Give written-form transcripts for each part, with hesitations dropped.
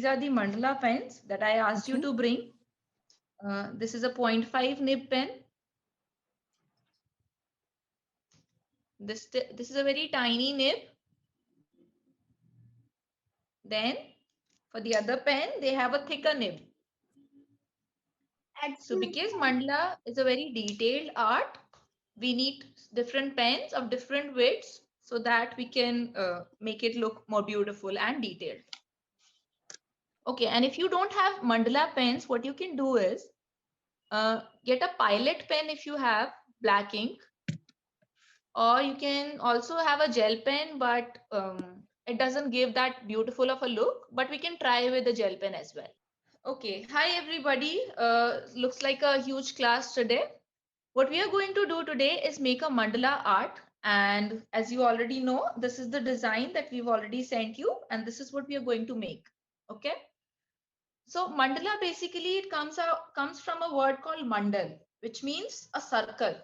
these are the mandala pens that I asked you to bring. This is a 0.5 nib pen. This is a very tiny nib. Then for the other pen, they have a thicker nib. So because mandala is a very detailed art, we need different pens of different widths so that we can make it look more beautiful and detailed. Okay, and if you don't have mandala pens, what you can do is get a Pilot pen if you have black ink, or you can also have a gel pen, but it doesn't give that beautiful of a look, but we can try with the gel pen as well. Okay, hi everybody. Looks like a huge class today. What we are going to do today is make a mandala art. And as you already know, this is the design that we've already sent you. And this is what we are going to make. Okay. So mandala basically it comes from a word called mandal, which means a circle.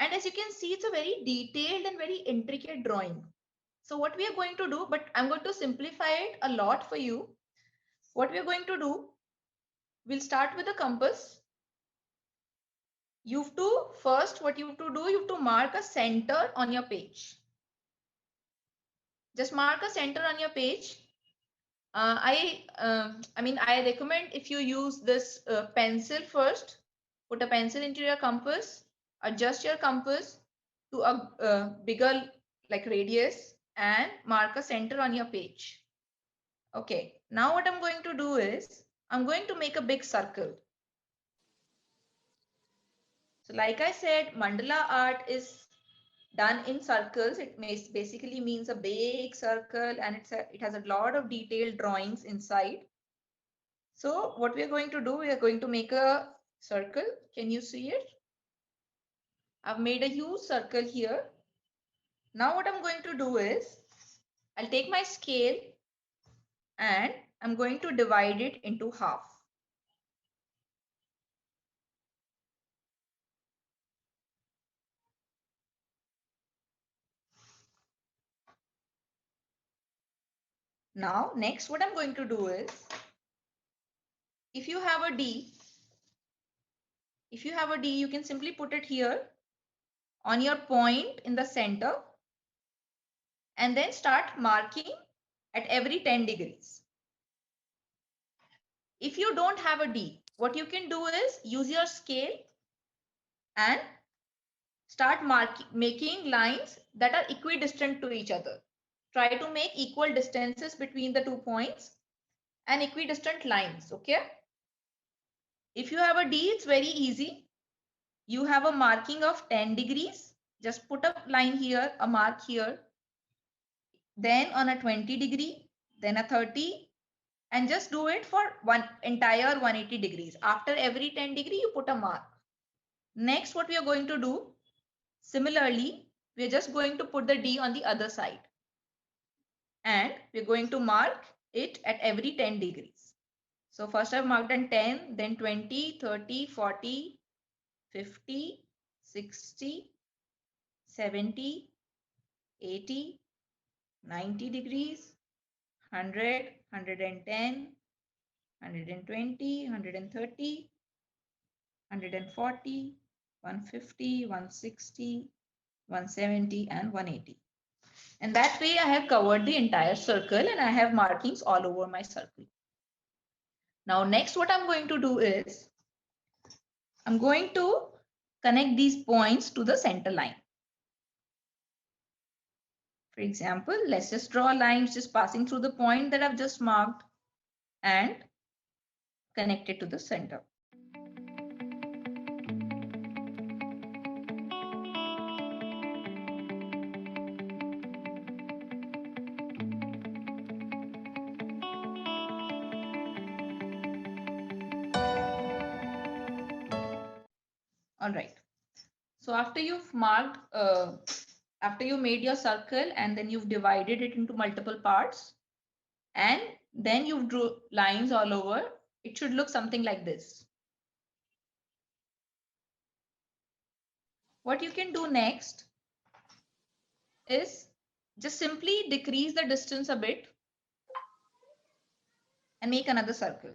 And as you can see, it's a very detailed and very intricate drawing. So what we are going to do, but I'm going to simplify it a lot for you. What we are going to do, we'll start with a compass. You have to first, what you have to do, you have to mark a center on your page. Just mark a center on your page. I recommend if you use this pencil first, put a pencil into your compass, adjust your compass to a bigger like radius and mark a center on your page. Okay, now what I'm going to do is I'm going to make a big circle. So like I said, mandala art is done in circles. It basically means a big circle, and it has a lot of detailed drawings inside. So what we are going to do, we are going to make a circle. Can you see it? I've made a huge circle here. Now what I'm going to do is I'll take my scale and I'm going to divide it into half. Now, next what I'm going to do is, if you have a D, you can simply put it here on your point in the center and then start marking at every 10 degrees. If you don't have a D, what you can do is use your scale and start making lines that are equidistant to each other. Try to make equal distances between the 2 points and equidistant lines, okay? If you have a D, it's very easy. You have a marking of 10 degrees. Just put a line here, a mark here. Then on a 20 degree, then a 30, and just do it for one entire 180 degrees. After every 10 degree, you put a mark. Next, what we are going to do, similarly, we are just going to put the D on the other side. And we're going to mark it at every 10 degrees. So first I've marked on 10, then 20, 30, 40, 50, 60, 70, 80, 90 degrees, 100, 110, 120, 130, 140, 150, 160, 170, and 180. And that way I have covered the entire circle and I have markings all over my circle. Now next what I'm going to do is I'm going to connect these points to the center line. For example, let's just draw a line just passing through the point that I've just marked and connect it to the center. All right. So after you've marked, after you made your circle and then you've divided it into multiple parts and then you've drew lines all over, it should look something like this. What you can do next is just simply decrease the distance a bit. and make another circle.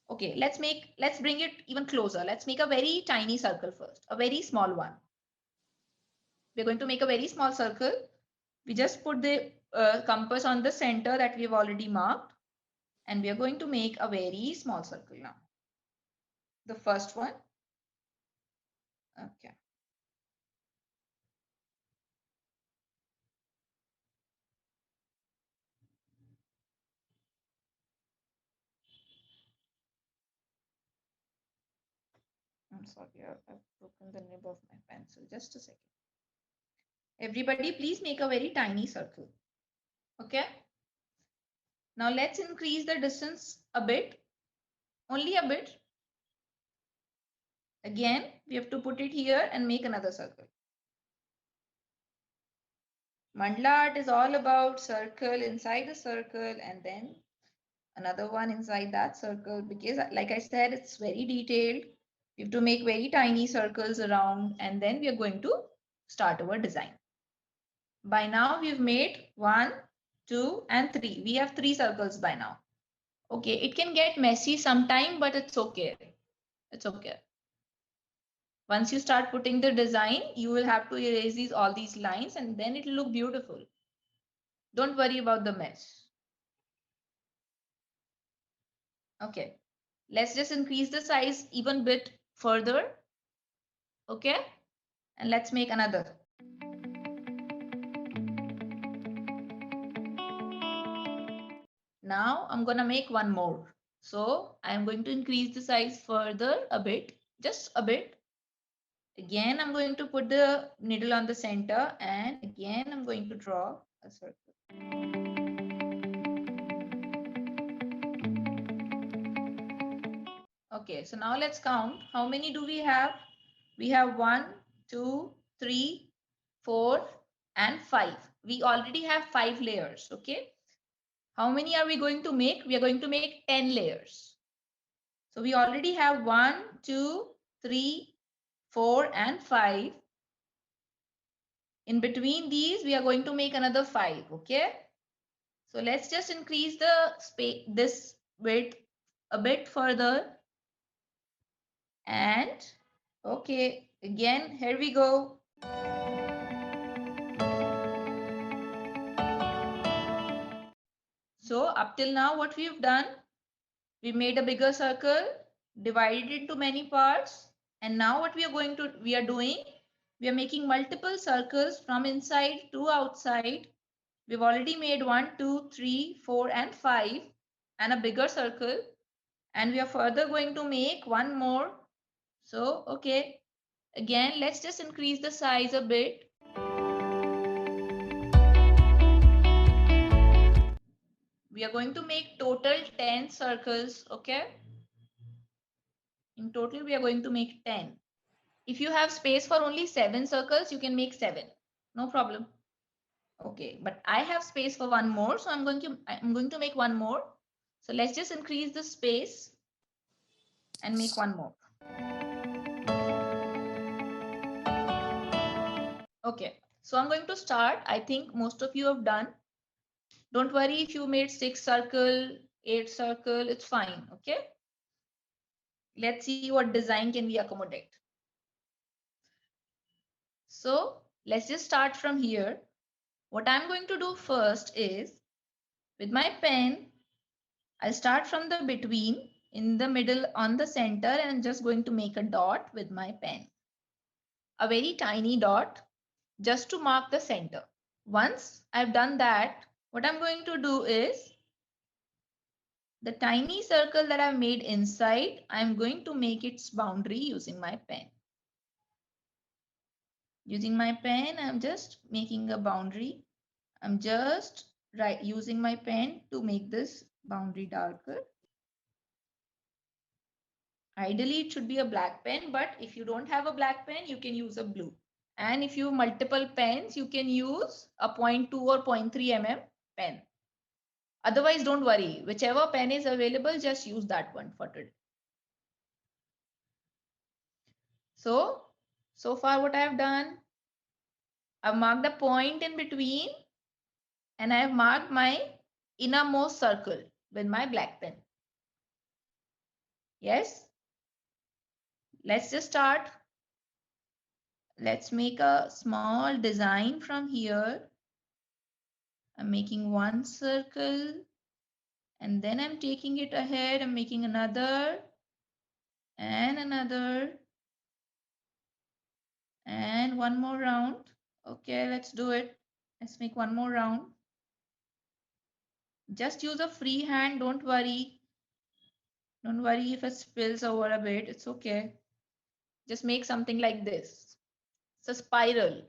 Okay, let's bring it even closer. Let's make a very tiny circle first, a very small one. We're going to make a very small circle. We just put the compass on the center that we've already marked, and we are going to make a very small circle now. The first one. Okay. I'm sorry, I've broken the nib of my pencil. Just a second. Everybody, please make a very tiny circle. Okay. Now let's increase the distance a bit, only a bit. Again, we have to put it here and make another circle. Mandala art is all about circle inside a circle and then another one inside that circle, because like I said, it's very detailed. We have to make very tiny circles around, and then we are going to start our design. By now we've made 1, 2 and 3. We have 3 circles by now. Okay, it can get messy sometime, but it's okay. It's okay. Once you start putting the design, you will have to erase all these lines and then it will look beautiful. Don't worry about the mess. Okay, let's just increase the size even bit further. Okay, and let's make another. Now I'm gonna make one more. So I'm going to increase the size further a bit, just a bit. Again, I'm going to put the needle on the center, and again, I'm going to draw a circle. Okay, so now let's count. How many do we have? We have 1, 2, 3, 4, and 5. We already have 5 layers, okay? How many are we going to make? We are going to make 10 layers. So we already have 1, 2, 3, 4, and 5. In between these, we are going to make another 5, okay? So let's just increase the space, this width a bit further. And okay, again, here we go. So up till now, what we've done, we made a bigger circle, divided it into many parts. And now what we are doing, we are making multiple circles from inside to outside. We've already made 1, 2, 3, 4, and 5, and a bigger circle. And we are further going to make one more. So, okay, again, let's just increase the size a bit. We are going to make total 10 circles, okay? In total, we are going to make 10. If you have space for only 7 circles, you can make 7. No problem. Okay, but I have space for one more, so I'm going to make one more. So let's just increase the space and make one more. Okay, so I'm going to start. I think most of you have done. Don't worry if you made 6 circle, 8 circle, it's fine, okay? Let's see what design can we accommodate. So let's just start from here. What I'm going to do first is, with my pen, I'll start from the between, in the middle, on the center, and I'm just going to make a dot with my pen. A very tiny dot, just to mark the center. Once I've done that, what I'm going to do is, the tiny circle that I've made inside, I'm going to make its boundary using my pen. Using my pen, I'm just making a boundary. I'm just using my pen to make this boundary darker. Ideally, it should be a black pen, but if you don't have a black pen, you can use a blue. And if you have multiple pens, you can use a 0.2 or 0.3 mm pen. Otherwise, don't worry. Whichever pen is available, just use that one for today. So far what I have done, I've marked the point in between and I have marked my innermost circle with my black pen. Yes. Let's just start. Let's make a small design from here. I'm making one circle and then I'm taking it ahead. I'm making another and another and one more round. Okay, let's do it. Let's make one more round. Just use a free hand. Don't worry. Don't worry if it spills over a bit. It's okay. Just make something like this. It's a spiral.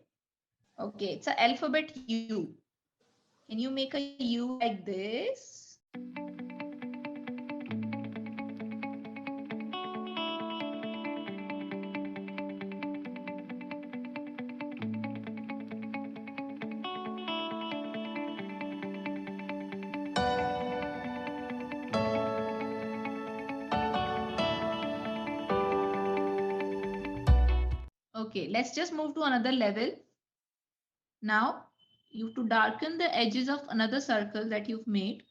Okay, it's an alphabet U. Can you make a U like this? Okay, let's just move to another level. Now, you have to darken the edges of another circle that you've made.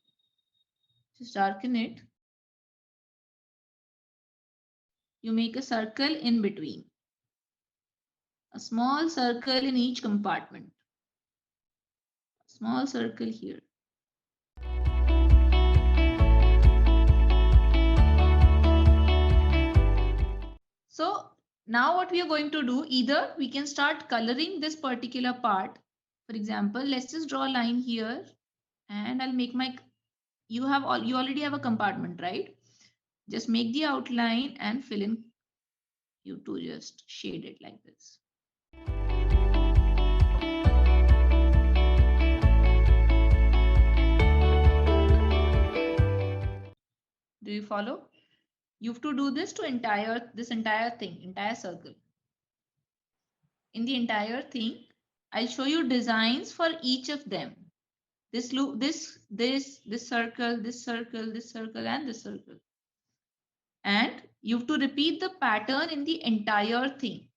Just darken it. You make a circle in between. A small circle in each compartment. A small circle here. So now what we are going to do, either we can start coloring this particular part. For example, let's just draw a line here and I'll make my, you already have a compartment, right? Just make the outline and fill in. You to just shade it like this. Do you follow? You have to do this to this entire thing, entire circle. In the entire thing, I'll show you designs for each of them. This loop, this circle, this circle, this circle, and this circle. And you have to repeat the pattern in the entire thing,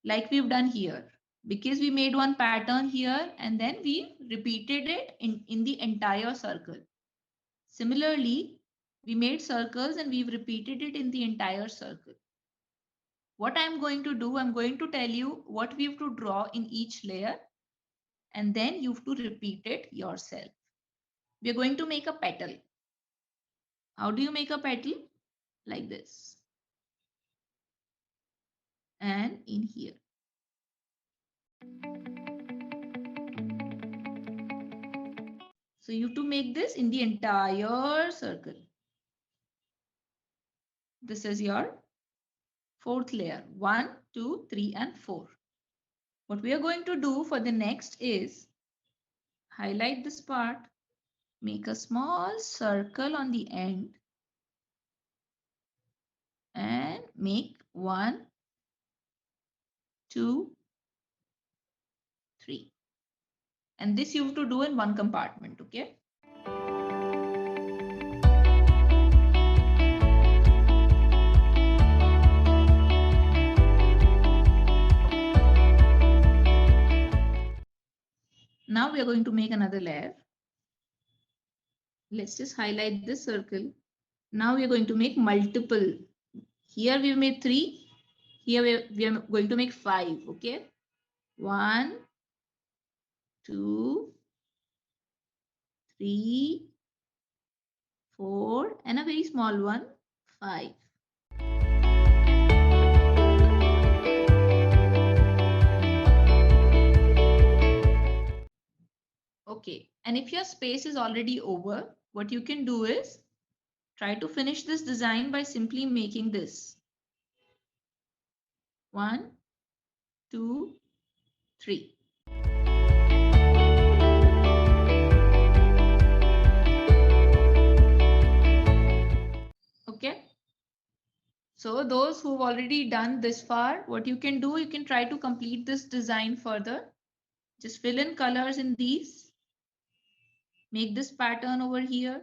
like we've done here. Because we made one pattern here and then we repeated it in the entire circle. Similarly, we made circles and we've repeated it in the entire circle. What I'm going to do, I'm going to tell you what we have to draw in each layer and then you have to repeat it yourself. We're going to make a petal. How do you make a petal? Like this. And in here. So you have to make this in the entire circle. This is your fourth layer. 1, 2, 3, and 4. What we are going to do for the next is highlight this part, make a small circle on the end and make 1, 2, 3. And this you have to do in one compartment, okay? Now we are going to make another layer. Let's just highlight this circle. Now we are going to make multiple. Here we have made 3. Here we are going to make 5, okay? 1, 2, 3, 4, and a very small one, 5. Okay, and if your space is already over, what you can do is try to finish this design by simply making this. 1, 2, 3. Okay. So those who've already done this far, what you can do, you can try to complete this design further. Just fill in colors in these. Make this pattern over here.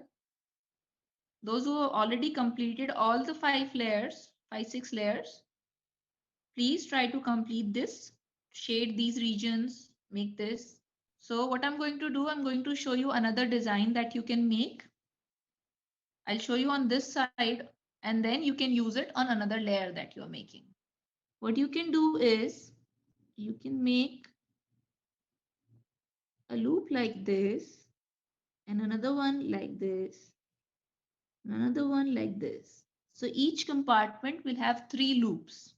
Those who have already completed all the 5 layers, 6 layers, please try to complete this. Shade these regions, make this. So what I'm going to do, I'm going to show you another design that you can make. I'll show you on this side and then you can use it on another layer that you are making. What you can do is you can make a loop like this and another one like this, another one like this. So each compartment will have 3 loops.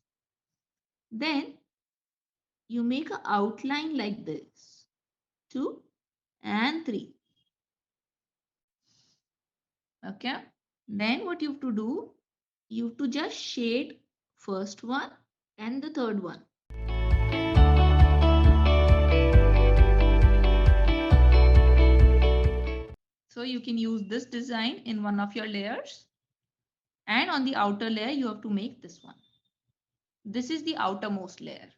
Then you make an outline like this, 2 and 3. Okay. Then what you have to do, you have to just shade first one and the third one. So you can use this design in one of your layers, and on the outer layer you have to make this one. This is the outermost layer.